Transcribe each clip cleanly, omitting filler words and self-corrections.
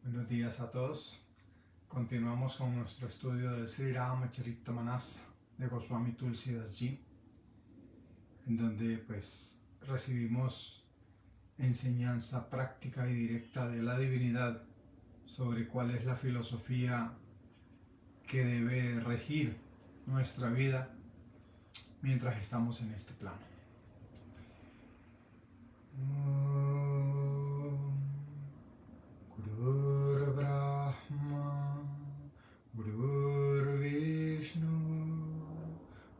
Buenos días a todos. Continuamos con nuestro estudio del Sri Ramacharita-Manas de Goswami Tulsidas Ji, en donde recibimos enseñanza práctica y directa de la divinidad sobre cuál es la filosofía que debe regir nuestra vida mientras estamos en este plano. Gurur Brahma, Gurur Vishnu,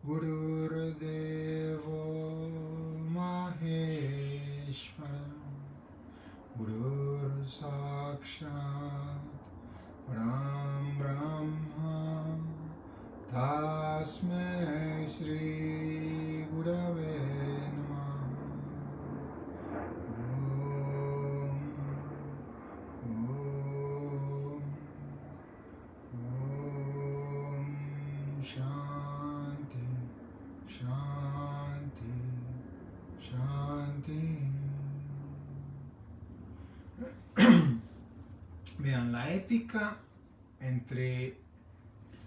Gurur Devo Maheshwaram, Gurur Sakshat Param Brahma, Tasmai Shri Gurave Namah. Shanti, Shanti, Shanti. Vean, la épica entre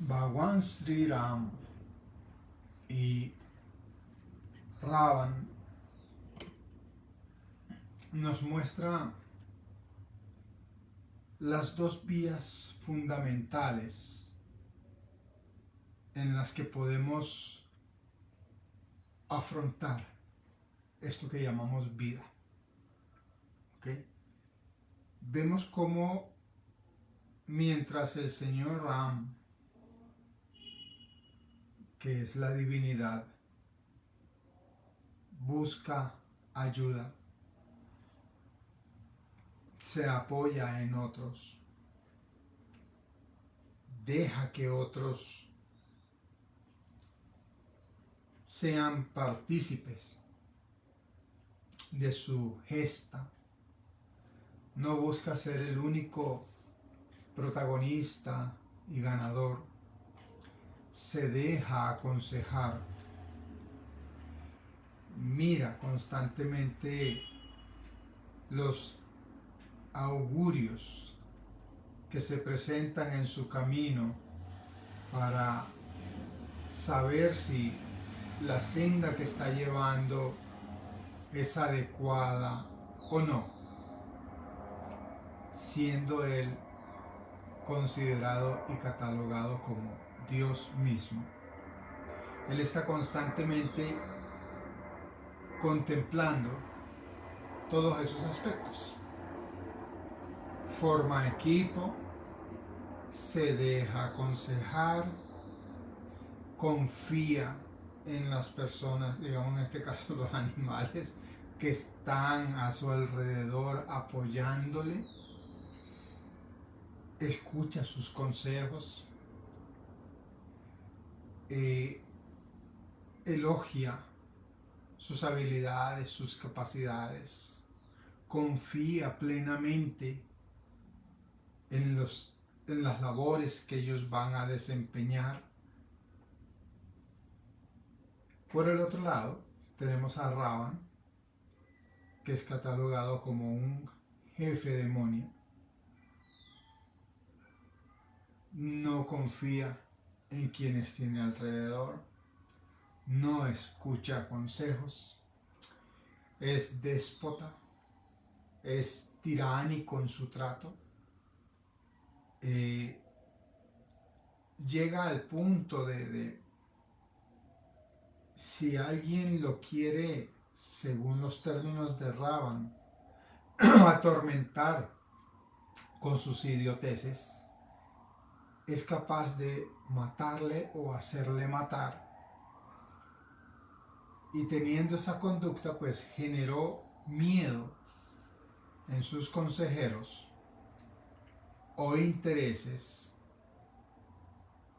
Bhagwan Sri Ram y Ravan nos muestra las dos vías fundamentales en las que podemos afrontar esto que llamamos vida. ¿Okay? Vemos cómo mientras el Señor Ram, que es la divinidad, busca ayuda, se apoya en otros, deja que otros sean partícipes de su gesta, no busca ser el único protagonista y ganador, se deja aconsejar, mira constantemente los augurios que se presentan en su camino para saber si la senda que está llevando es adecuada o no, siendo él considerado y catalogado como Dios mismo. Él está constantemente contemplando todos esos aspectos. Forma equipo, se deja aconsejar, confía en las personas, digamos en este caso los animales, que están a su alrededor apoyándole, escucha sus consejos, elogia sus habilidades, sus capacidades, confía plenamente en las labores que ellos van a desempeñar. Por el otro lado, tenemos a Ravan, que es catalogado como un jefe demonio. No confía en quienes tiene alrededor, no escucha consejos, es déspota, es tiránico en su trato. Llega al punto de si alguien lo quiere, según los términos de Ravan, atormentar con sus idioteces, es capaz de matarle o hacerle matar. Y teniendo esa conducta, generó miedo en sus consejeros o intereses,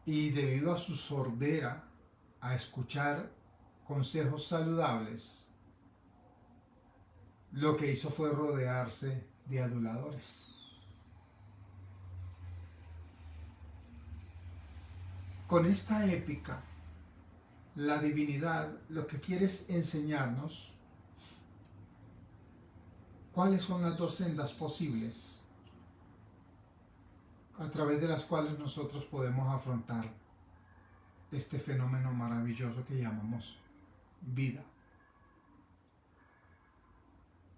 y debido a su sordera a escuchar consejos saludables, lo que hizo fue rodearse de aduladores. Con esta épica, la divinidad lo que quiere es enseñarnos cuáles son las dos sendas posibles a través de las cuales nosotros podemos afrontar este fenómeno maravilloso que llamamos vida.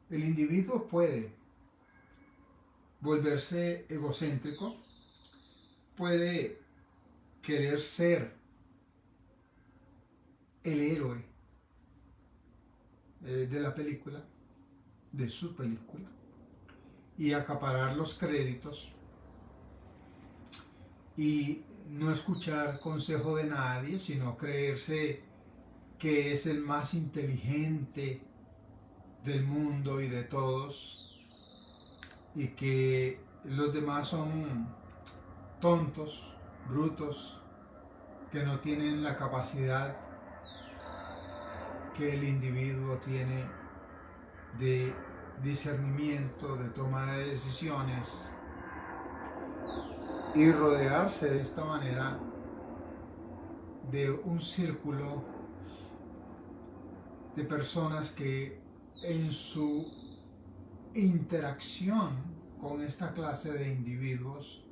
El individuo puede volverse egocéntrico, puede querer ser el héroe de la película, de su película, y acaparar los créditos y no escuchar consejo de nadie, sino creerse que es el más inteligente del mundo y de todos, y que los demás son tontos, brutos, que no tienen la capacidad que el individuo tiene de discernimiento, de toma de decisiones, y rodearse de esta manera de un círculo de personas que en su interacción con esta clase de individuos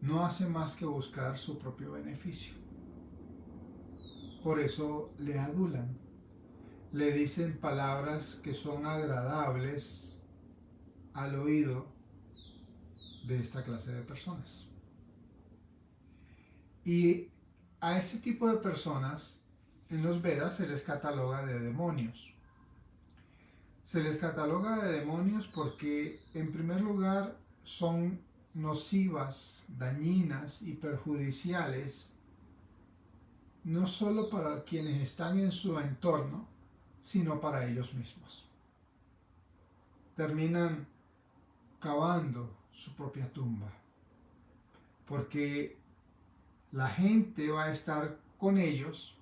no hace más que buscar su propio beneficio. Por eso le adulan, le dicen palabras que son agradables al oído de esta clase de personas. Y a ese tipo de personas en los Vedas se les cataloga de demonios. Se les cataloga de demonios porque, en primer lugar, son nocivas, dañinas y perjudiciales, no solo para quienes están en su entorno, sino para ellos mismos. Terminan cavando su propia tumba, porque la gente va a estar con ellos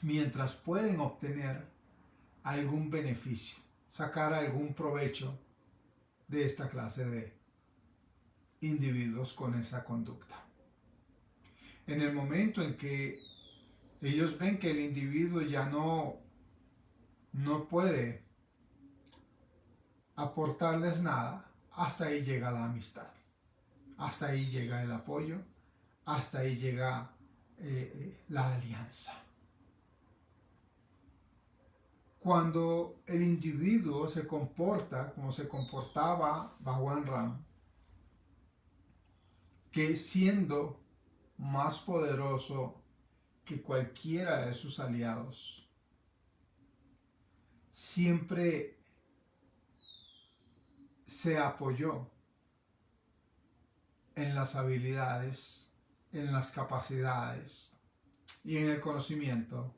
mientras pueden obtener algún beneficio, sacar algún provecho de esta clase de individuos con esa conducta. En el momento en que ellos ven que el individuo ya no puede aportarles nada, hasta ahí llega la amistad, hasta ahí llega el apoyo, hasta ahí llega la alianza. Cuando el individuo se comporta como se comportaba Bhagwan Ram, que siendo más poderoso que cualquiera de sus aliados, siempre se apoyó en las habilidades, en las capacidades y en el conocimiento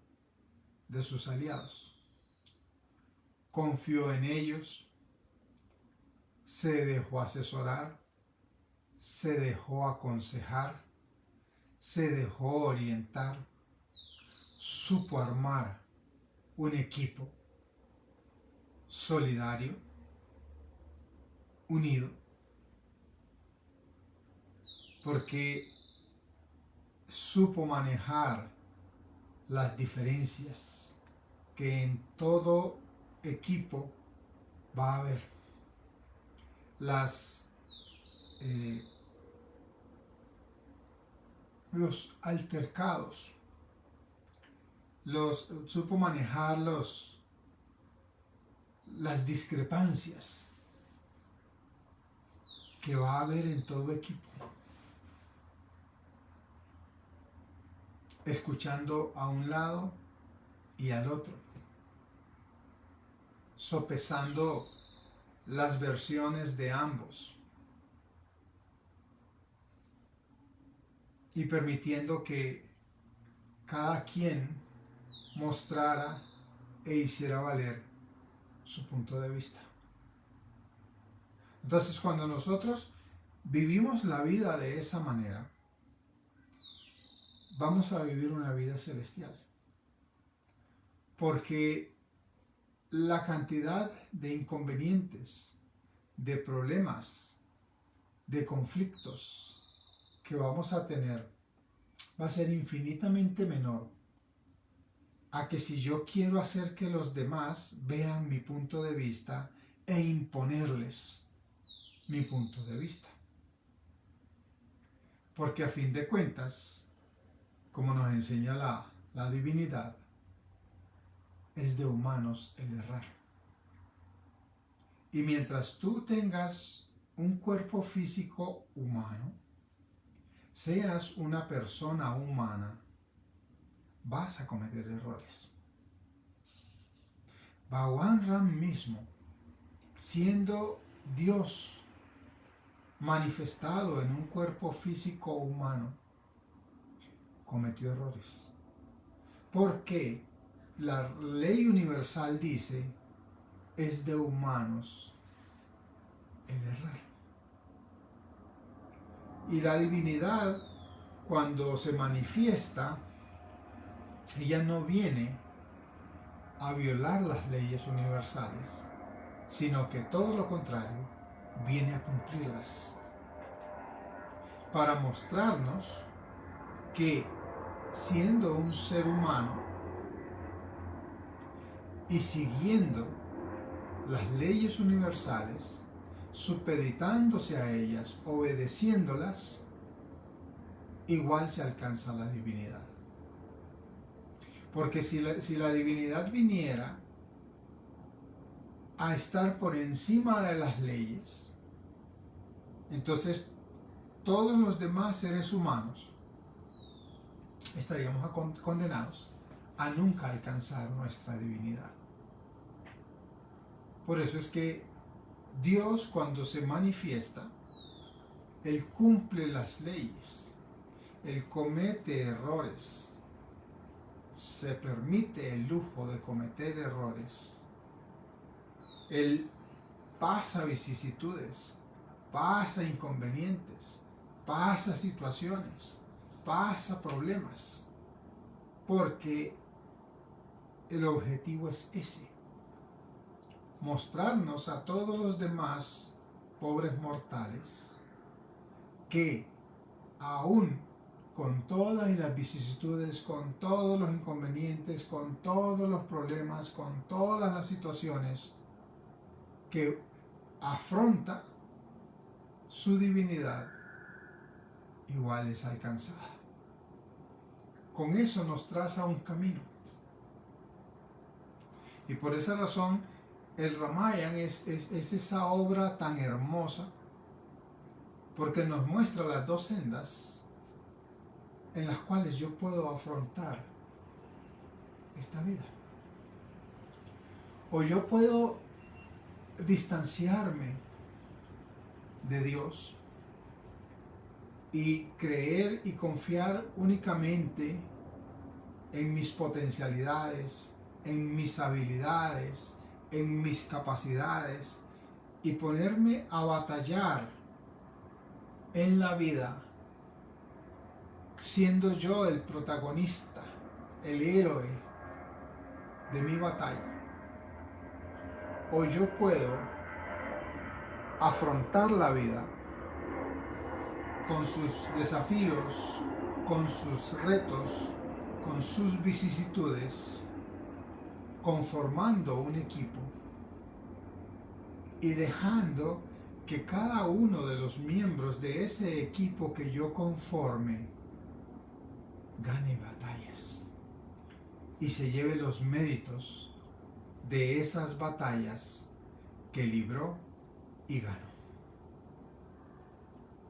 de sus aliados. Confió en ellos, se dejó asesorar, se dejó aconsejar, se dejó orientar, supo armar un equipo solidario, unido, porque supo manejar las diferencias que en todo equipo va a haber, los altercados, supo manejar las discrepancias que va a haber en todo equipo, escuchando a un lado y al otro, sopesando las versiones de ambos y permitiendo que cada quien mostrara e hiciera valer su punto de vista. Entonces, cuando nosotros vivimos la vida de esa manera, vamos a vivir una vida celestial, porque la cantidad de inconvenientes, de problemas, de conflictos que vamos a tener va a ser infinitamente menor a que si yo quiero hacer que los demás vean mi punto de vista e imponerles mi punto de vista. Porque a fin de cuentas, como nos enseña la divinidad, es de humanos el errar. Y mientras tú tengas un cuerpo físico humano, seas una persona humana, vas a cometer errores. Bhagwan Ram mismo, siendo Dios manifestado en un cuerpo físico humano, cometió errores. Porque la ley universal dice, es de humanos el errar. Y la divinidad, cuando se manifiesta, ella no viene a violar las leyes universales, sino que todo lo contrario, viene a cumplirlas. Para mostrarnos que siendo un ser humano y siguiendo las leyes universales, supeditándose a ellas, obedeciéndolas, igual se alcanza la divinidad. Porque si la divinidad viniera a estar por encima de las leyes, entonces todos los demás seres humanos estaríamos condenados a nunca alcanzar nuestra divinidad. Por eso es que Dios, cuando se manifiesta, Él cumple las leyes, Él comete errores, se permite el lujo de cometer errores, Él pasa vicisitudes, pasa inconvenientes, pasa situaciones, pasa problemas, porque el objetivo es ese: mostrarnos a todos los demás pobres mortales que aún con todas las vicisitudes, con todos los inconvenientes, con todos los problemas, con todas las situaciones que afronta, su divinidad igual es alcanzada. Con eso nos traza un camino. Y por esa razón el Ramayana es esa obra tan hermosa, porque nos muestra las dos sendas en las cuales yo puedo afrontar esta vida. O yo puedo distanciarme de Dios y creer y confiar únicamente en mis potencialidades, en mis habilidades, en mis capacidades, y ponerme a batallar en la vida siendo yo el protagonista, el héroe de mi batalla. O yo puedo afrontar la vida con sus desafíos, con sus retos, con sus vicisitudes, conformando un equipo y dejando que cada uno de los miembros de ese equipo que yo conforme gane batallas y se lleve los méritos de esas batallas que libró y ganó.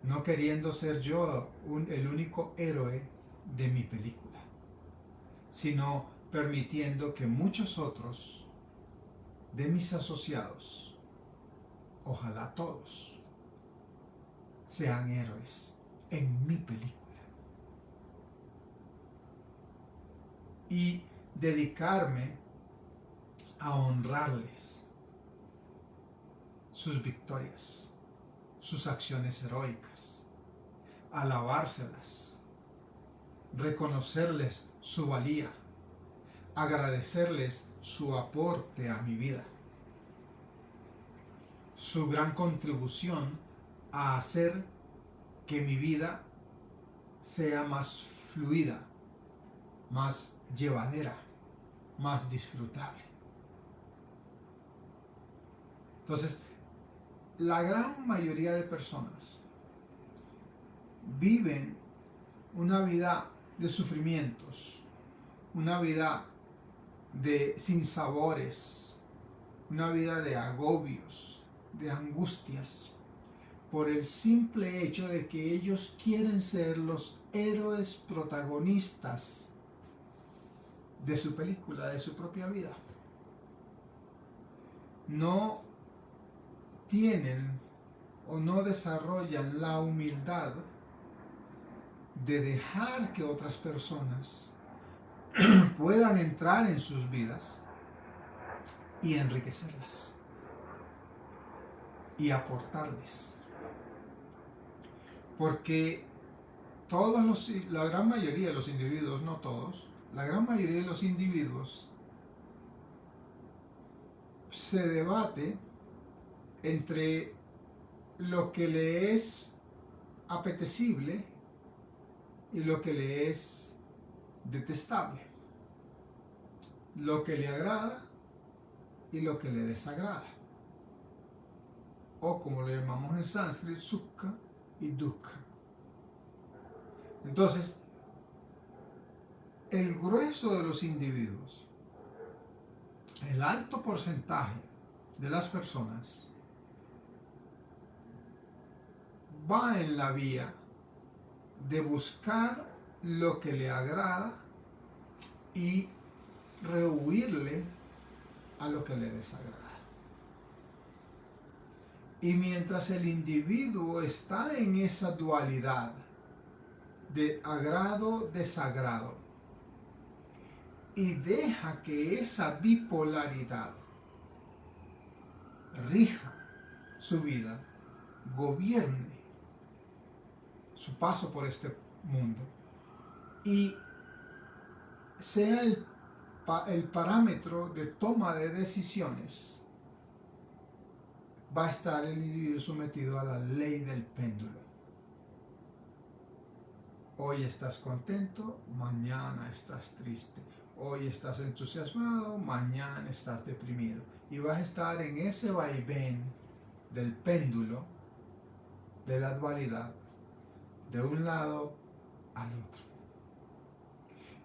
No queriendo ser yo el único héroe de mi película, sino permitiendo que muchos otros de mis asociados, ojalá todos, sean héroes en mi película. Y dedicarme a honrarles sus victorias, sus acciones heroicas, alabárselas, reconocerles su valía, agradecerles su aporte a mi vida, su gran contribución a hacer que mi vida sea más fluida, más llevadera, más disfrutable. Entonces, la gran mayoría de personas viven una vida de sufrimientos, una vida de sinsabores, una vida de agobios, de angustias, por el simple hecho de que ellos quieren ser los héroes protagonistas de su película, de su propia vida. No tienen o no desarrollan la humildad de dejar que otras personas puedan entrar en sus vidas y enriquecerlas y aportarles. Porque la gran mayoría de los individuos, no todos, la gran mayoría de los individuos se debate entre lo que le es apetecible y lo que le es detestable, lo que le agrada y lo que le desagrada, o como lo llamamos en sánscrito, sukha y dukkha. Entonces, el grueso de los individuos, el alto porcentaje de las personas, va en la vía de buscar lo que le agrada y rehuirle a lo que le desagrada. Y mientras el individuo está en esa dualidad de agrado-desagrado y deja que esa bipolaridad rija su vida, gobierne su paso por este mundo y sea el parámetro de toma de decisiones, va a estar el individuo sometido a la ley del péndulo. Hoy estás contento, mañana estás triste. Hoy estás entusiasmado, mañana estás deprimido. Y vas a estar en ese vaivén del péndulo, de la dualidad, de un lado al otro.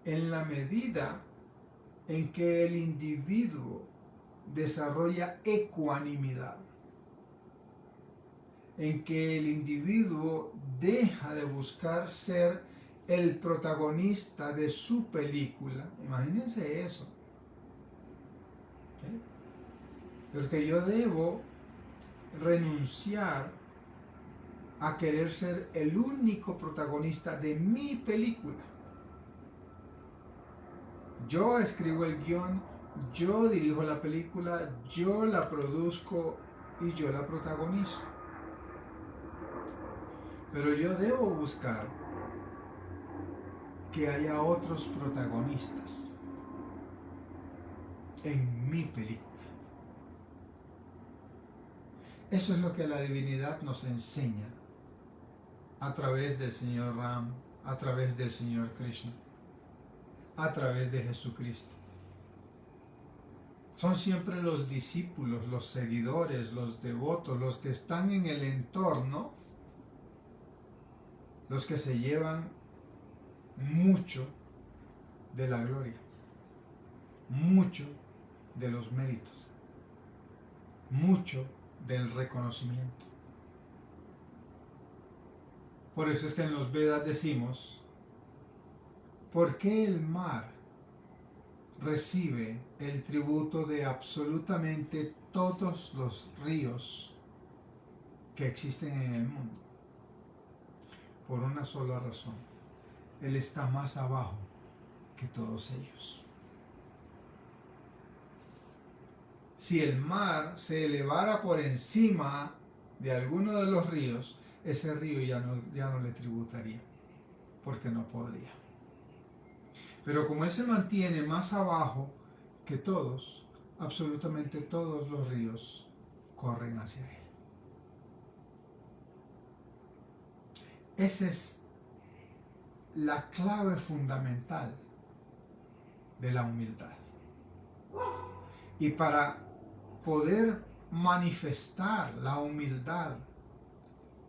En la medida en que el individuo desarrolla ecuanimidad, en que el individuo deja de buscar ser el protagonista de su película. Imagínense eso. ¿Okay? Porque yo debo renunciar a querer ser el único protagonista de mi película. Yo escribo el guión, yo dirijo la película, yo la produzco y yo la protagonizo. Pero yo debo buscar que haya otros protagonistas en mi película. Eso es lo que la divinidad nos enseña a través del Señor Ram, a través del Señor Krishna, a través de Jesucristo. Son siempre los discípulos, los seguidores, los devotos, los que están en el entorno, los que se llevan mucho de la gloria, mucho de los méritos, mucho del reconocimiento. Por eso es que en los Vedas decimos, ¿por qué el mar recibe el tributo de absolutamente todos los ríos que existen en el mundo? Por una sola razón: él está más abajo que todos ellos. Si el mar se elevara por encima de alguno de los ríos, ese río ya no le tributaría, porque no podría. Pero como él se mantiene más abajo que todos, absolutamente todos los ríos corren hacia él. Esa es la clave fundamental de la humildad. Y para poder manifestar la humildad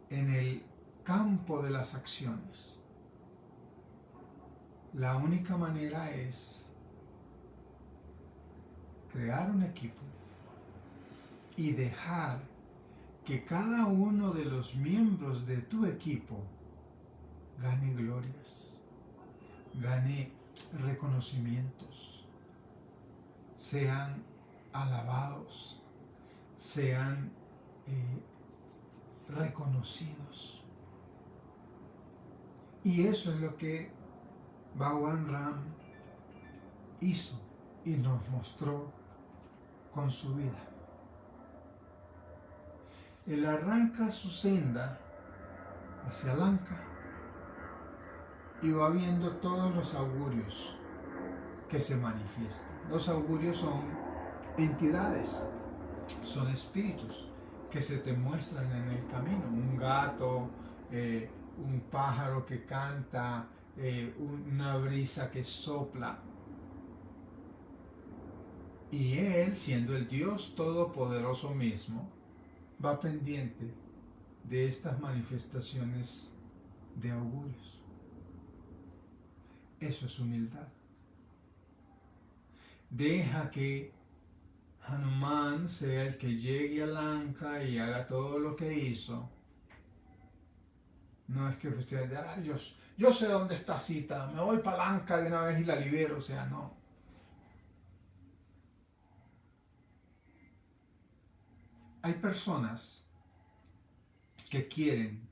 en el campo de las acciones. La única manera es crear un equipo y dejar que cada uno de los miembros de tu equipo gane glorias, gane reconocimientos, sean alabados, sean reconocidos. Y eso es lo que Bhagwan Ram hizo y nos mostró con su vida. Él arranca su senda hacia Lanka y va viendo todos los augurios que se manifiestan. Los augurios son entidades, son espíritus que se te muestran en el camino. Un gato, un pájaro que canta, una brisa que sopla. Y él, siendo el Dios Todopoderoso mismo, va pendiente de estas manifestaciones de augurios. Eso es humildad. Deja que Hanuman sea el que llegue a Lanka y haga todo lo que hizo. No es que usted diga, yo sé dónde está Sita, me voy para Lanka de una vez y la libero. O sea, no. Hay personas que quieren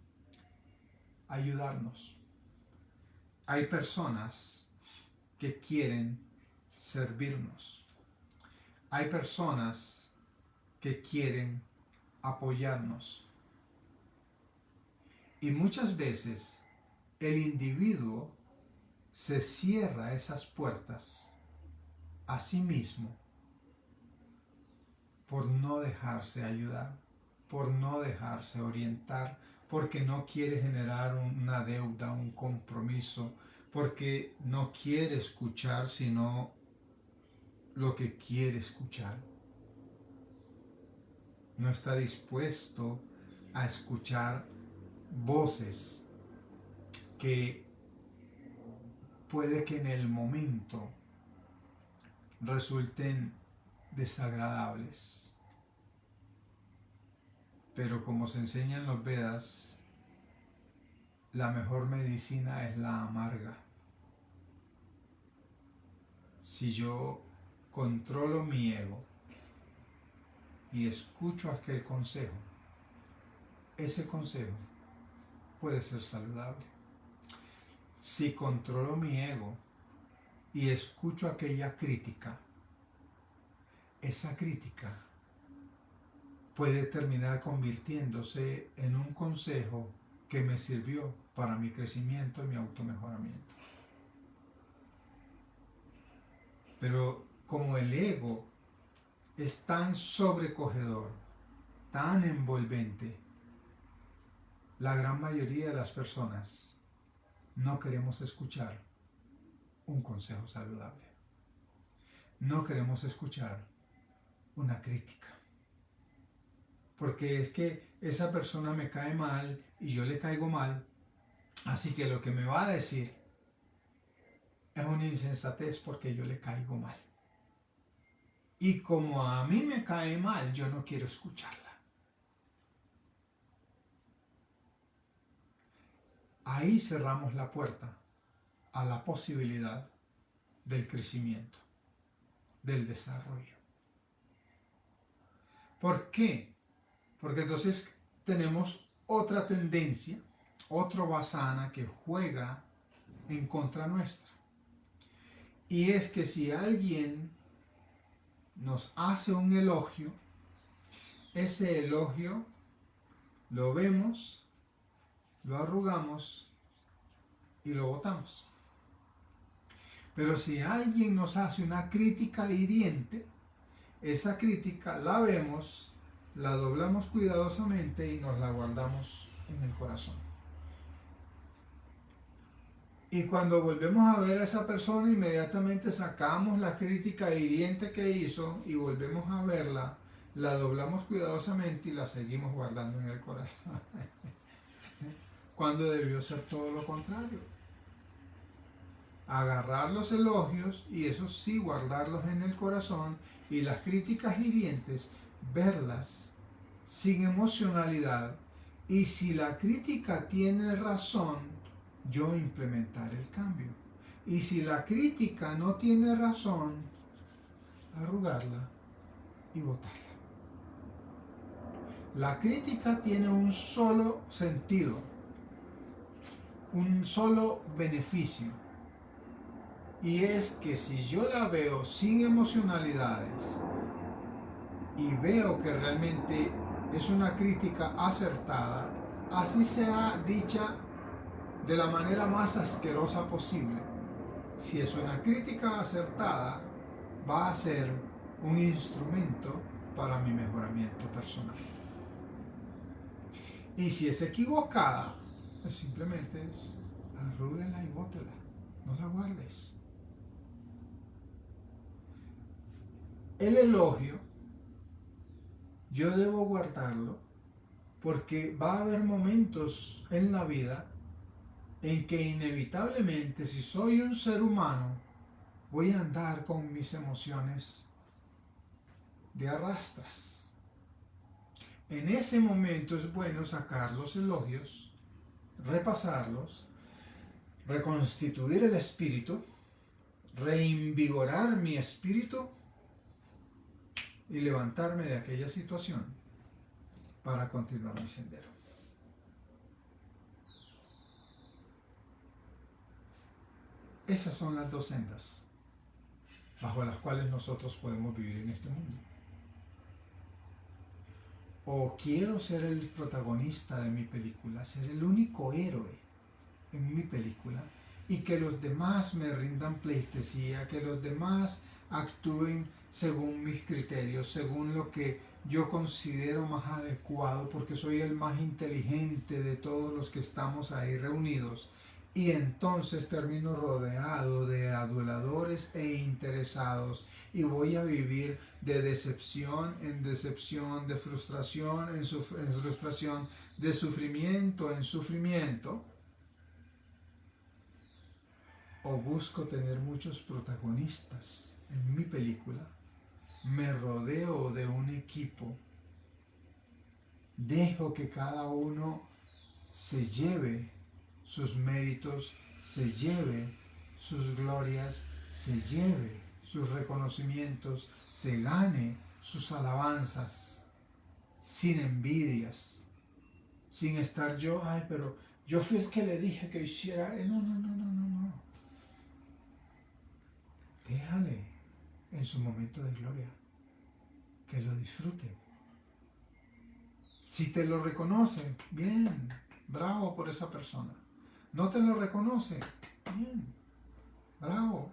ayudarnos. Hay personas que quieren servirnos. Hay personas que quieren apoyarnos. Y muchas veces el individuo se cierra esas puertas a sí mismo por no dejarse ayudar, por no dejarse orientar, porque no quiere generar una deuda, un compromiso, porque no quiere escuchar sino lo que quiere escuchar. No está dispuesto a escuchar voces que puede que en el momento resulten desagradables. Pero como se enseña en los Vedas, la mejor medicina es la amarga. Si yo controlo mi ego y escucho aquel consejo, ese consejo puede ser saludable. Si controlo mi ego y escucho aquella crítica, esa crítica puede terminar convirtiéndose en un consejo que me sirvió para mi crecimiento y mi automejoramiento. Pero como el ego es tan sobrecogedor, tan envolvente, la gran mayoría de las personas no queremos escuchar un consejo saludable. No queremos escuchar una crítica. Porque es que esa persona me cae mal y yo le caigo mal, así que lo que me va a decir es una insensatez porque yo le caigo mal. Y como a mí me cae mal, yo no quiero escucharla. Ahí cerramos la puerta a la posibilidad del crecimiento, del desarrollo. ¿Por qué? Porque entonces tenemos otra tendencia, otro vasana que juega en contra nuestra. Y es que si alguien nos hace un elogio, ese elogio lo vemos, lo arrugamos y lo botamos. Pero si alguien nos hace una crítica hiriente, esa crítica la vemos, la doblamos cuidadosamente y nos la guardamos en el corazón. Y cuando volvemos a ver a esa persona, inmediatamente sacamos la crítica hiriente que hizo y volvemos a verla, la doblamos cuidadosamente y la seguimos guardando en el corazón. cuando debió ser todo lo contrario. Agarrar los elogios y eso sí, guardarlos en el corazón, y las críticas hirientes, verlas sin emocionalidad, y si la crítica tiene razón, yo implementar el cambio. Y si la crítica no tiene razón, arrugarla y botarla. La crítica tiene un solo sentido, un solo beneficio, y es que si yo la veo sin emocionalidades y veo que realmente es una crítica acertada, así sea dicha de la manera más asquerosa posible, si es una crítica acertada, va a ser un instrumento para mi mejoramiento personal. Y si es equivocada, pues simplemente arrúguela y bótela, no la guardes. El elogio, yo debo guardarlo porque va a haber momentos en la vida en que inevitablemente, si soy un ser humano, voy a andar con mis emociones de arrastras. En ese momento es bueno sacar los elogios, repasarlos, reconstituir el espíritu, reinvigorar mi espíritu y levantarme de aquella situación para continuar mi sendero. Esas son las dos sendas bajo las cuales nosotros podemos vivir en este mundo. O quiero ser el protagonista de mi película, ser el único héroe en mi película, y que los demás me rindan pleitesía, que los demás actúen según mis criterios, según lo que yo considero más adecuado, porque soy el más inteligente de todos los que estamos ahí reunidos. Y entonces termino rodeado de aduladores e interesados y voy a vivir de decepción en decepción, de frustración en frustración, de sufrimiento en sufrimiento. O busco tener muchos protagonistas en mi película, me rodeo de un equipo, dejo que cada uno se lleve sus méritos, se lleve sus glorias, se lleve sus reconocimientos, se gane sus alabanzas, sin envidias, sin estar yo, ay, pero yo fui el que le dije que hiciera, no. Déjale en su momento de gloria, que lo disfrute. Si te lo reconoce, bien, bravo por esa persona. No te lo reconoce, bien, bravo.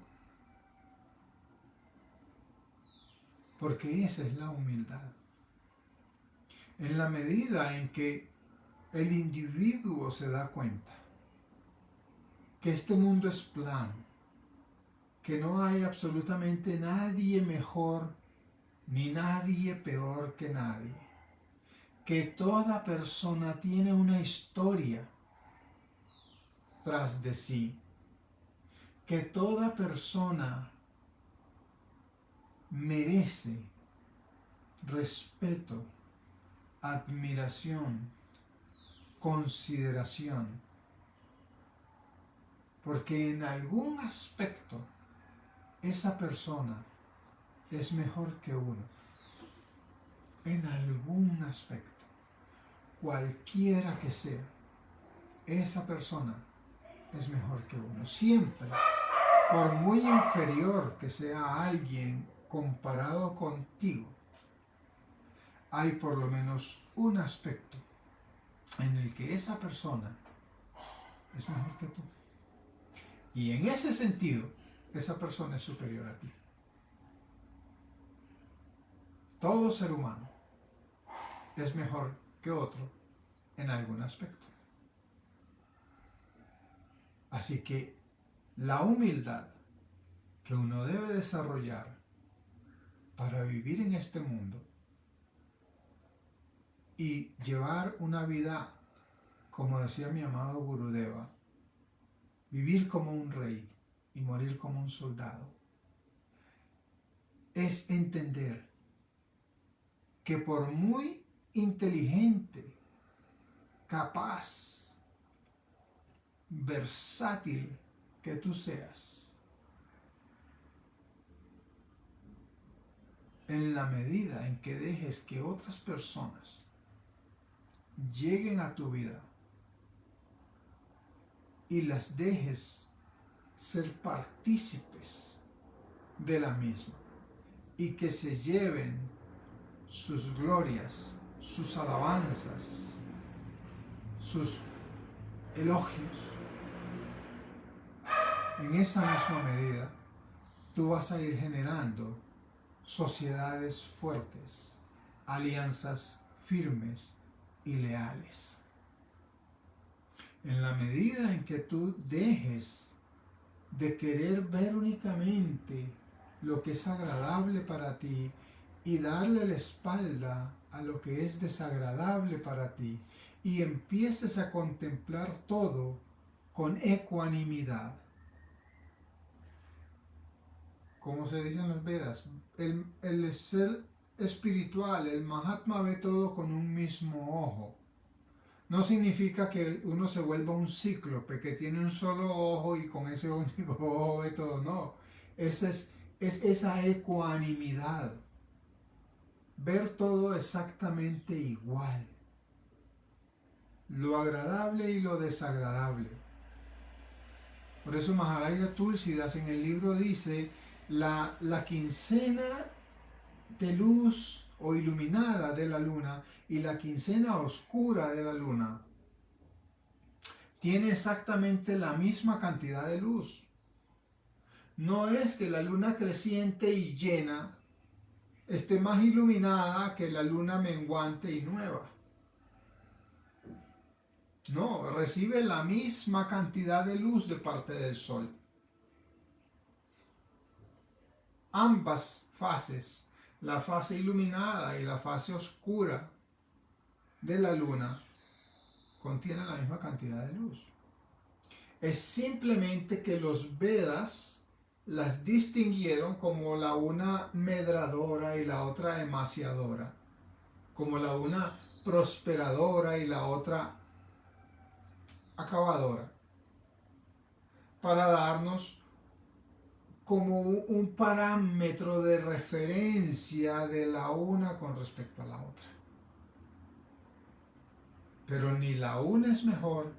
Porque esa es la humildad. En la medida en que el individuo se da cuenta que este mundo es plano, que no hay absolutamente nadie mejor ni nadie peor que nadie, que toda persona tiene una historia tras de sí, que toda persona merece respeto, admiración, consideración, porque en algún aspecto esa persona es mejor que uno, en algún aspecto, cualquiera que sea, esa persona es mejor que uno. Siempre, por muy inferior que sea alguien comparado contigo, hay por lo menos un aspecto en el que esa persona es mejor que tú. Y en ese sentido, esa persona es superior a ti. Todo ser humano es mejor que otro en algún aspecto. Así que la humildad que uno debe desarrollar para vivir en este mundo y llevar una vida como decía mi amado Gurudeva, vivir como un rey y morir como un soldado es entender que por muy inteligente, capaz, versátil que tú seas, en la medida en que dejes que otras personas lleguen a tu vida y las dejes ser partícipes de la misma y que se lleven sus glorias, sus alabanzas, sus elogios, en esa misma medida tú vas a ir generando sociedades fuertes, alianzas firmes y leales. En la medida en que tú dejes de querer ver únicamente lo que es agradable para ti y darle la espalda a lo que es desagradable para ti y empieces a contemplar todo con ecuanimidad. Como se dice en los Vedas, el ser espiritual, el Mahatma, ve todo con un mismo ojo. No significa que uno se vuelva un cíclope que tiene un solo ojo y con ese único ojo ve todo, no. Es esa ecuanimidad. Ver todo exactamente igual. Lo agradable y lo desagradable. Por eso Maharaja Tulsidas en el libro dice, la quincena de luz o iluminada de la luna y la quincena oscura de la luna tiene exactamente la misma cantidad de luz. No es que la luna creciente y llena esté más iluminada que la luna menguante y nueva. No, recibe la misma cantidad de luz de parte del sol. Ambas fases, la fase iluminada y la fase oscura de la luna, contienen la misma cantidad de luz. Es simplemente que los Vedas las distinguieron como la una medradora y la otra emaciadora, como la una prosperadora y la otra acabadora, para darnos como un parámetro de referencia de la una con respecto a la otra. Pero ni la una es mejor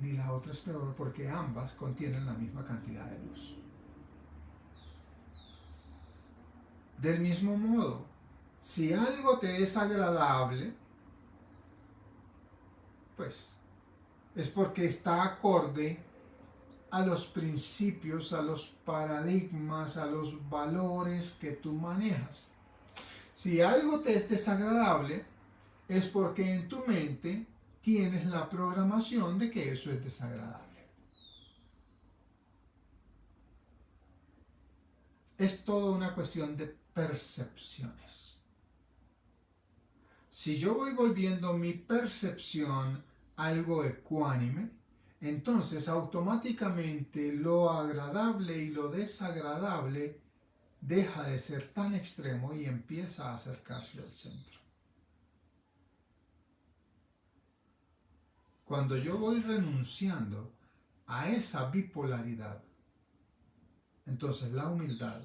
ni la otra es peor porque ambas contienen la misma cantidad de luz. Del mismo modo, si algo te es agradable, pues es porque está acorde a los principios, a los paradigmas, a los valores que tú manejas. Si algo te es desagradable, es porque en tu mente tienes la programación de que eso es desagradable. Es toda una cuestión de percepciones. Si yo voy volviendo mi percepción algo ecuánime, entonces automáticamente lo agradable y lo desagradable deja de ser tan extremo y empieza a acercarse al centro. Cuando yo voy renunciando a esa bipolaridad, entonces la humildad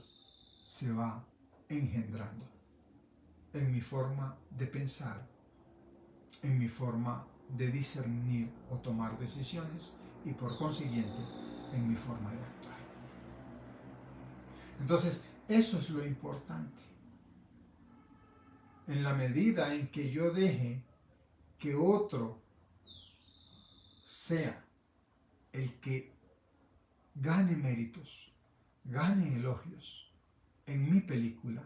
se va engendrando en mi forma de pensar, en mi forma de discernir o tomar decisiones y por consiguiente en mi forma de actuar. Entonces, eso es lo importante. En la medida en que yo deje que otro sea el que gane méritos, gane elogios en mi película,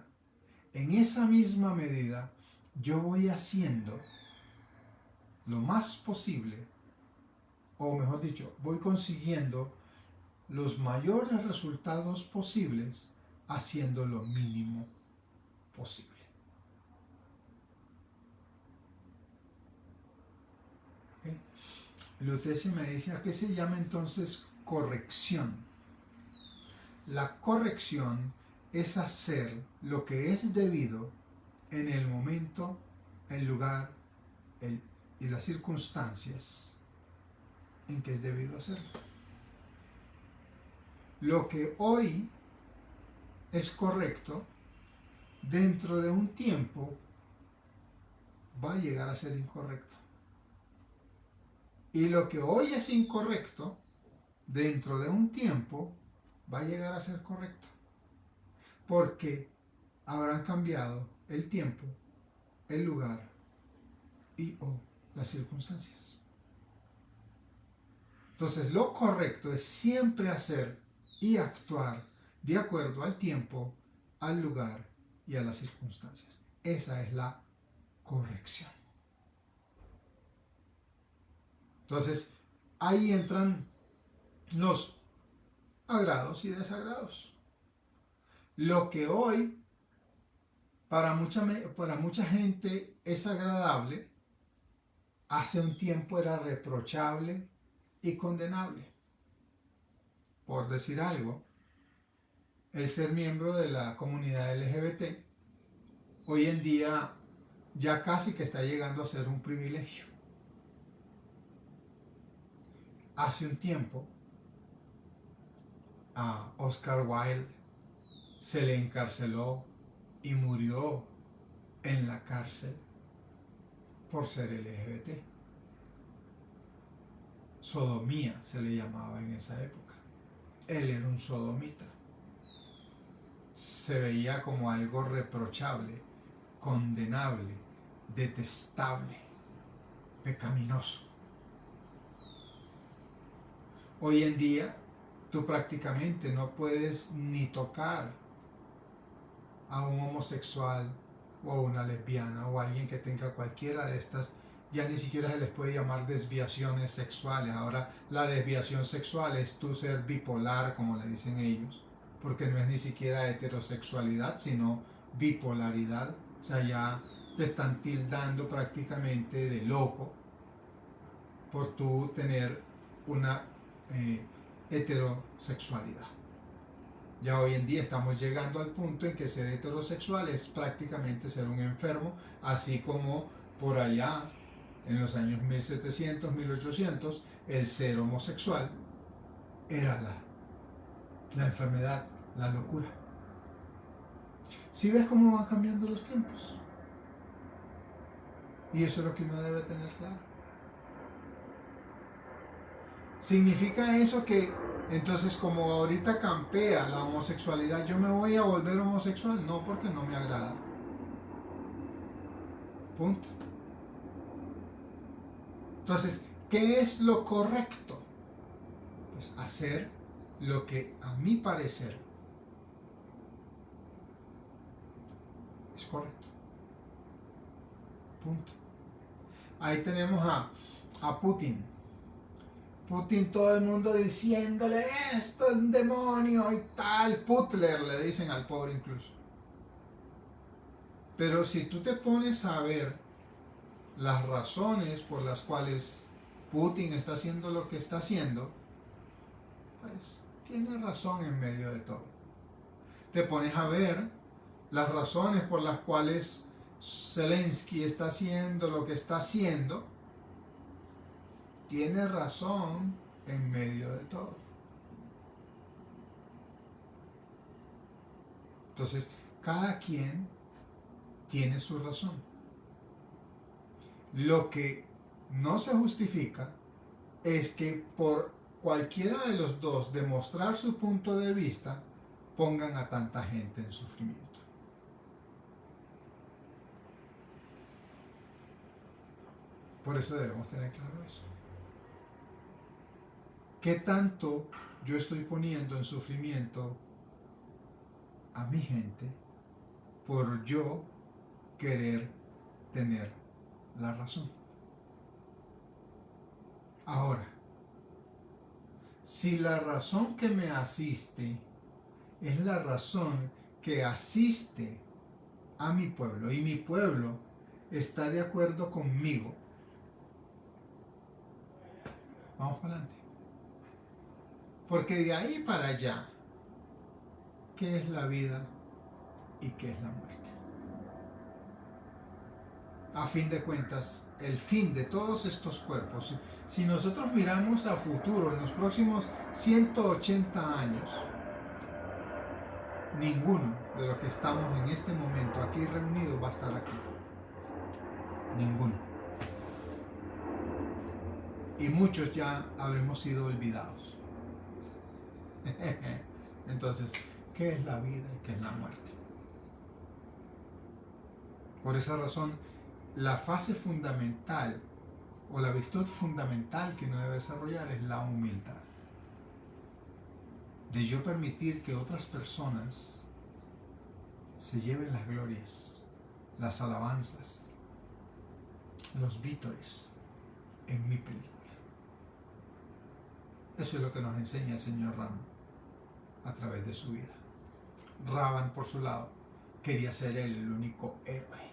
en esa misma medida yo voy haciendo lo más posible, o mejor dicho, voy consiguiendo los mayores resultados posibles haciendo lo mínimo posible. ¿Okay? Lutece me dice, ¿a qué se llama entonces corrección? La corrección es hacer lo que es debido en el momento, el lugar y las circunstancias en que es debido hacerlo. Lo que hoy es correcto, dentro de un tiempo va a llegar a ser incorrecto. Y lo que hoy es incorrecto, dentro de un tiempo va a llegar a ser correcto. Porque habrán cambiado el tiempo, el lugar y o las circunstancias. Entonces, lo correcto es siempre hacer y actuar de acuerdo al tiempo, al lugar y a las circunstancias. Esa es la corrección. Entonces, ahí entran los agrados y desagrados. Lo que hoy para mucha gente es agradable, hace un tiempo era reprochable y condenable. Por decir algo, el ser miembro de la comunidad LGBT hoy en día ya casi que está llegando a ser un privilegio. Hace un tiempo a Oscar Wilde se le encarceló y murió en la cárcel por ser LGBT. Sodomía se le llamaba en esa época. Él era un sodomita. Se veía como algo reprochable, condenable, detestable, pecaminoso. Hoy en día, tú prácticamente no puedes ni tocar a un homosexual o a una lesbiana o a alguien que tenga cualquiera de estas. Ya ni siquiera se les puede llamar desviaciones sexuales. Ahora la desviación sexual es tú ser bipolar, como le dicen ellos, porque no es ni siquiera heterosexualidad, sino bipolaridad. O sea, ya te están tildando prácticamente de loco por tú tener una heterosexualidad. Ya hoy en día estamos llegando al punto en que ser heterosexual es prácticamente ser un enfermo, así como por allá en los años 1700, 1800, el ser homosexual era la enfermedad, la locura. ¿Sí ves cómo van cambiando los tiempos? Y eso es lo que uno debe tener claro. ¿Significa eso que entonces como ahorita campea la homosexualidad, yo me voy a volver homosexual? No, porque no me agrada. Punto. Entonces, ¿qué es lo correcto? Pues hacer lo que a mi parecer es correcto. Punto. Ahí tenemos a Putin. Putin, todo el mundo diciéndole esto es un demonio y tal. Putler le dicen al pobre incluso. Pero si tú te pones a ver las razones por las cuales Putin está haciendo lo que está haciendo, pues tiene razón en medio de todo. Te pones a ver las razones por las cuales Zelensky está haciendo lo que está haciendo, tiene razón en medio de todo. Entonces, cada quien tiene su razón. Lo que no se justifica es que por cualquiera de los dos demostrar su punto de vista, pongan a tanta gente en sufrimiento. Por eso debemos tener claro eso. ¿Qué tanto yo estoy poniendo en sufrimiento a mi gente por yo querer tener la razón? Ahora, si la razón que me asiste es la razón que asiste a mi pueblo y mi pueblo está de acuerdo conmigo, Vamos para adelante. Porque de ahí para allá, ¿qué es la vida y qué es la muerte? A fin de cuentas, el fin de todos estos cuerpos, si nosotros miramos a futuro, en los próximos 180 años, ninguno de los que estamos en este momento aquí reunidos va a estar aquí. Ninguno. Y muchos ya habremos sido olvidados. Entonces, ¿qué es la vida y qué es la muerte? Por esa razón, la fase fundamental o la virtud fundamental que uno debe desarrollar es la humildad. De yo permitir que otras personas se lleven las glorias, las alabanzas, los vítores en mi película. Eso es lo que nos enseña el señor Ram a través de su vida. Ravan, por su lado, quería ser él el único héroe.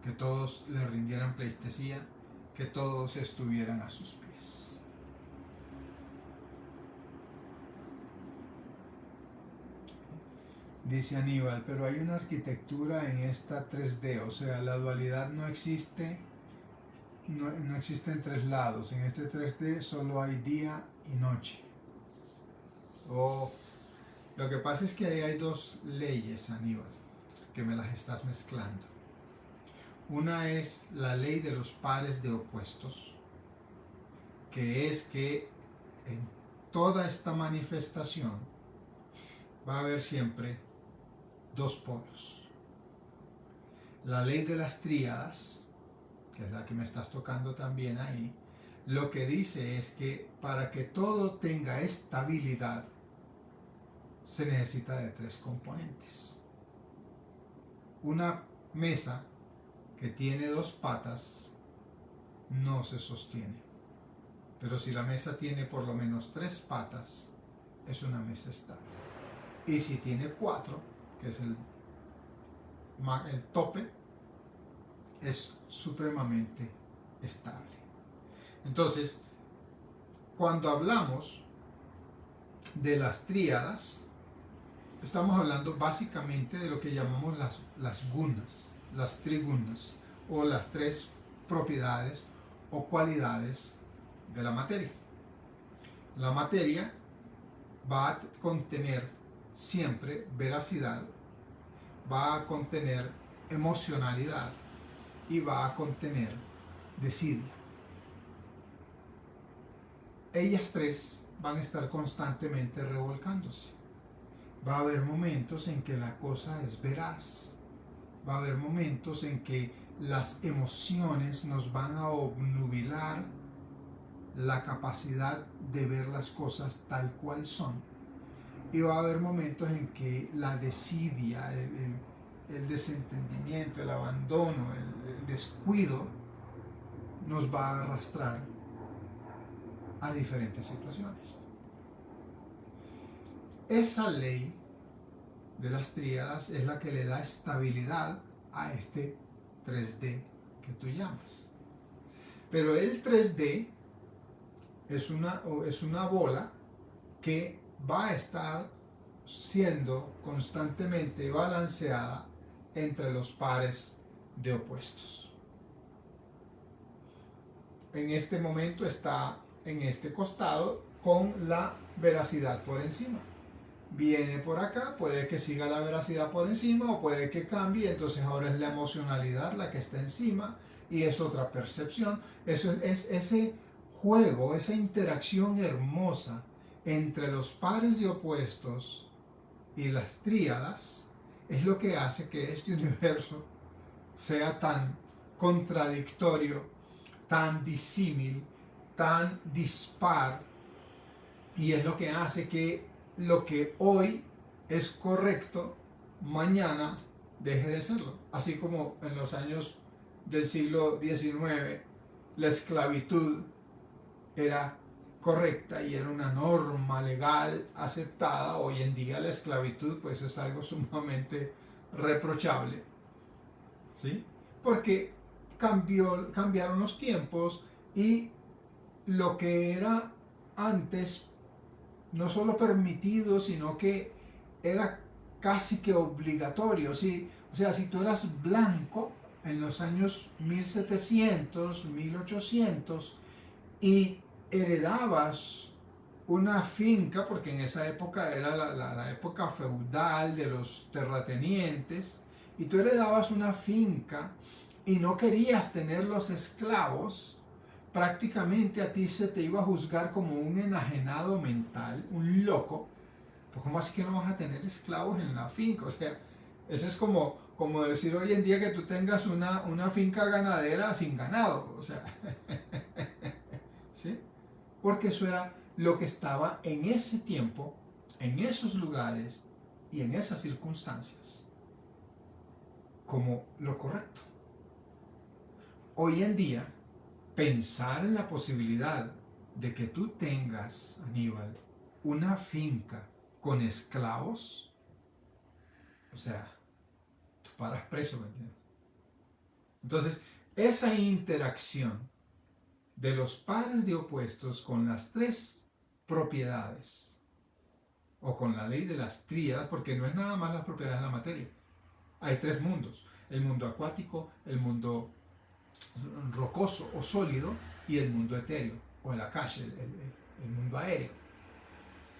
Que todos le rindieran pleitesía, que todos estuvieran a sus pies. Dice Aníbal, pero hay una arquitectura en esta 3D, o sea, la dualidad no existe, no existen tres lados. En este 3D solo hay día y noche. Lo que pasa es que ahí hay dos leyes, Aníbal, que me las estás mezclando. Una es la ley de los pares de opuestos, que es que en toda esta manifestación va a haber siempre dos polos. La ley de las tríadas, que es la que me estás tocando también ahí, lo que dice es que para que todo tenga estabilidad se necesita de tres componentes. Una mesa que tiene dos patas no se sostiene. Pero si la mesa tiene por lo menos tres patas, es una mesa estable. Y si tiene cuatro, que es el tope, es supremamente estable. Entonces, cuando hablamos de las tríadas, estamos hablando básicamente de lo que llamamos las gunas, las trigunas, o las tres propiedades o cualidades de la materia. La materia va a contener siempre veracidad, va a contener emocionalidad y va a contener desidia. Ellas tres van a estar constantemente revolcándose. Va a haber momentos en que la cosa es veraz. Va a haber momentos en que las emociones nos van a obnubilar la capacidad de ver las cosas tal cual son. Y va a haber momentos en que la desidia, el desentendimiento, el abandono, el descuido nos va a arrastrar a diferentes situaciones. Esa ley de las tríadas es la que le da estabilidad a este 3D que tú llamas. Pero el 3D es una bola que va a estar siendo constantemente balanceada entre los pares de opuestos. En este momento está en este costado con la veracidad por encima. Viene por acá, puede que siga la veracidad por encima o puede que cambie, entonces ahora es la emocionalidad la que está encima y es otra percepción. Eso es ese juego, esa interacción hermosa entre los pares de opuestos y las tríadas es lo que hace que este universo sea tan contradictorio, tan disímil, tan dispar, y es lo que hace que lo que hoy es correcto, mañana deje de serlo. Así como en los años del siglo XIX la esclavitud era correcta y era una norma legal aceptada, hoy en día la esclavitud pues es algo sumamente reprochable, ¿sí? Porque cambiaron los tiempos, y lo que era antes no solo permitido, sino que era casi que obligatorio. ¿Sí? O sea, si tú eras blanco en los años 1700, 1800 y heredabas una finca, porque en esa época era la época feudal de los terratenientes, y tú heredabas una finca y no querías tener los esclavos, prácticamente a ti se te iba a juzgar como un enajenado mental, un loco. Pues ¿cómo así que no vas a tener esclavos en la finca? O sea, eso es como decir hoy en día que tú tengas una finca ganadera sin ganado. O sea, ¿sí? Porque eso era lo que estaba en ese tiempo, en esos lugares y en esas circunstancias, como lo correcto. Hoy en día, pensar en la posibilidad de que tú tengas, Aníbal, una finca con esclavos, o sea, tú paras preso, ¿me entiendes? Entonces, esa interacción de los pares de opuestos con las tres propiedades, o con la ley de las tríadas, porque no es nada más las propiedades de la materia. Hay tres mundos: el mundo acuático, el mundo rocoso o sólido y el mundo etéreo o el akash, el mundo aéreo.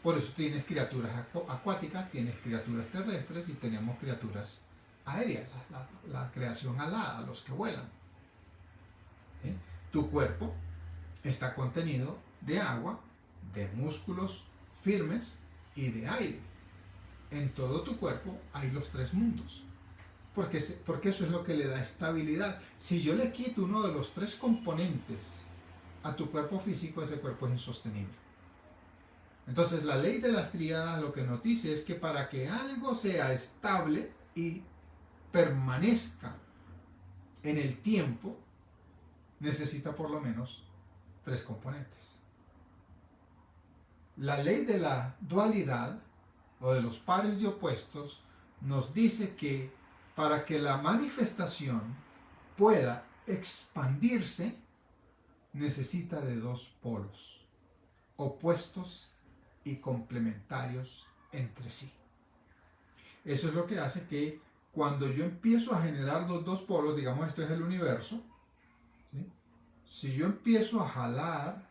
Por eso tienes criaturas acuáticas, tienes criaturas terrestres y tenemos criaturas aéreas, la creación alada, los que vuelan. ¿Sí? Tu cuerpo está contenido de agua, de músculos firmes y de aire. En todo tu cuerpo hay los tres mundos. Porque eso es lo que le da estabilidad. Si yo le quito uno de los tres componentes a tu cuerpo físico, ese cuerpo es insostenible. Entonces la ley de las tríadas lo que nos dice es que para que algo sea estable y permanezca en el tiempo, necesita por lo menos tres componentes. La ley de la dualidad o de los pares de opuestos nos dice que para que la manifestación pueda expandirse, necesita de dos polos, opuestos y complementarios entre sí. Eso es lo que hace que cuando yo empiezo a generar los dos polos, digamos esto es el universo, ¿sí? Si yo empiezo a jalar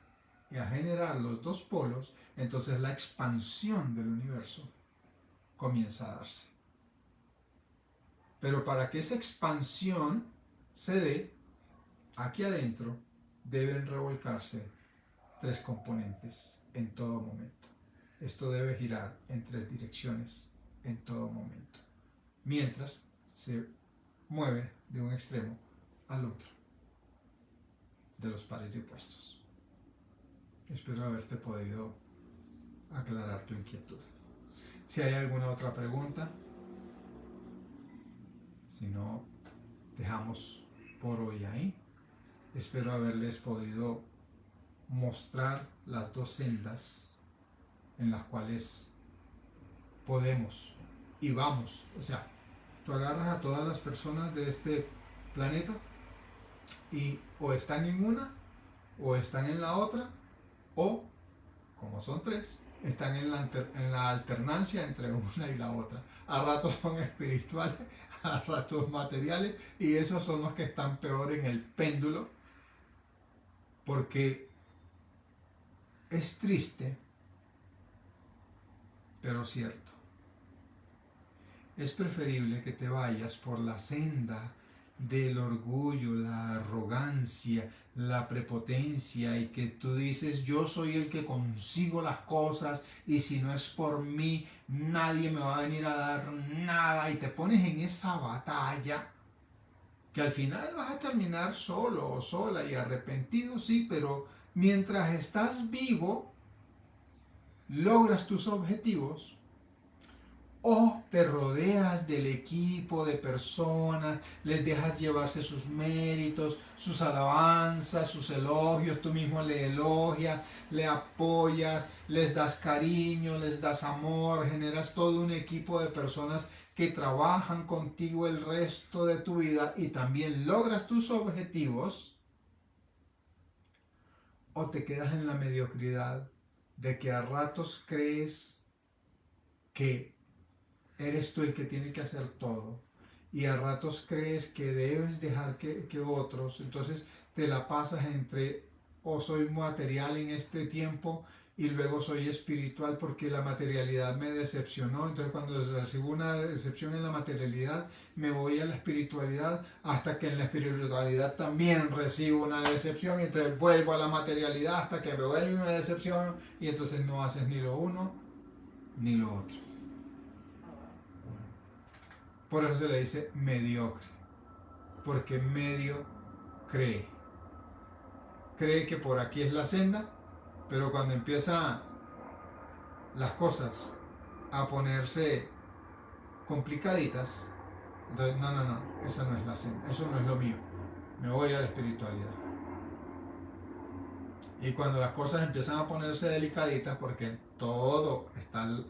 y a generar los dos polos, entonces la expansión del universo comienza a darse. Pero para que esa expansión se dé, aquí adentro deben revolcarse tres componentes en todo momento. Esto debe girar en tres direcciones en todo momento, mientras se mueve de un extremo al otro de los pares de opuestos. Espero haberte podido aclarar tu inquietud. Si hay alguna otra pregunta, si no, dejamos por hoy ahí. Espero haberles podido mostrar las dos sendas en las cuales podemos y vamos. O sea, tú agarras a todas las personas de este planeta y o están en una, o están en la otra, o, como son tres, están en la alternancia entre una y la otra. A ratos son espirituales, a ratos materiales, y esos son los que están peor en el péndulo, porque es triste, pero cierto. Es preferible que te vayas por la senda del orgullo, la arrogancia, la prepotencia, y que tú dices: yo soy el que consigo las cosas y si no es por mí nadie me va a venir a dar nada, y te pones en esa batalla que al final vas a terminar solo o sola y arrepentido, sí, pero mientras estás vivo logras tus objetivos, o te rodeas del equipo de personas, les dejas llevarse sus méritos, sus alabanzas, sus elogios, tú mismo le elogias, le apoyas, les das cariño, les das amor, generas todo un equipo de personas que trabajan contigo el resto de tu vida y también logras tus objetivos. o te quedas en la mediocridad de que a ratos crees que eres tú el que tiene que hacer todo y a ratos crees que debes dejar que otros, entonces te la pasas entre o soy material en este tiempo y luego soy espiritual porque la materialidad me decepcionó, entonces cuando recibo una decepción en la materialidad me voy a la espiritualidad hasta que en la espiritualidad también recibo una decepción y entonces vuelvo a la materialidad hasta que me vuelvo y me decepciono y entonces no haces ni lo uno ni lo otro. Por eso se le dice mediocre, porque medio cree que por aquí es la senda, pero cuando empiezan las cosas a ponerse complicaditas, entonces no, esa no es la senda, eso no es lo mío, me voy a la espiritualidad. Y cuando las cosas empiezan a ponerse delicaditas, porque en todo están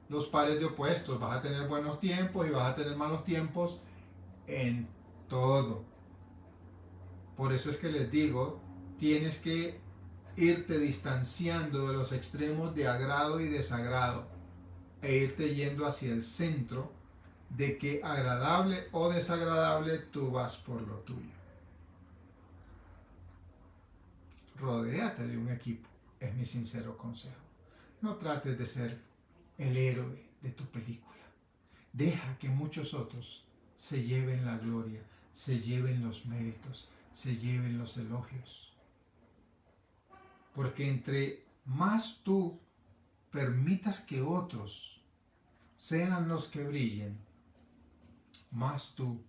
los pares de opuestos, vas a tener buenos tiempos y vas a tener malos tiempos en todo. Por eso es que les digo, tienes que irte distanciando de los extremos de agrado y desagrado e irte yendo hacia el centro de que agradable o desagradable tú vas por lo tuyo. Rodéate de un equipo, es mi sincero consejo. No trates de ser el héroe de tu película. Deja que muchos otros se lleven la gloria, se lleven los méritos, se lleven los elogios. Porque entre más tú permitas que otros sean los que brillen, más tú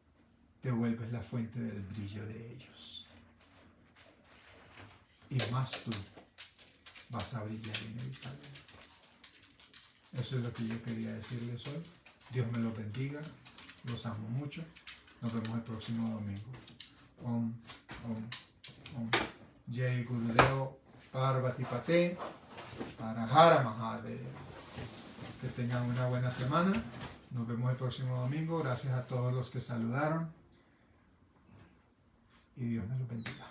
te vuelves la fuente del brillo de ellos. Y más tú vas a brillar inevitablemente. Eso es lo que yo quería decirles hoy. Dios me los bendiga. Los amo mucho. Nos vemos el próximo domingo. Om, om, om. Jai Gurudeo Parvati Pate Parahara Mahadev. Que tengan una buena semana. Nos vemos el próximo domingo. Gracias a todos los que saludaron. Y Dios me los bendiga.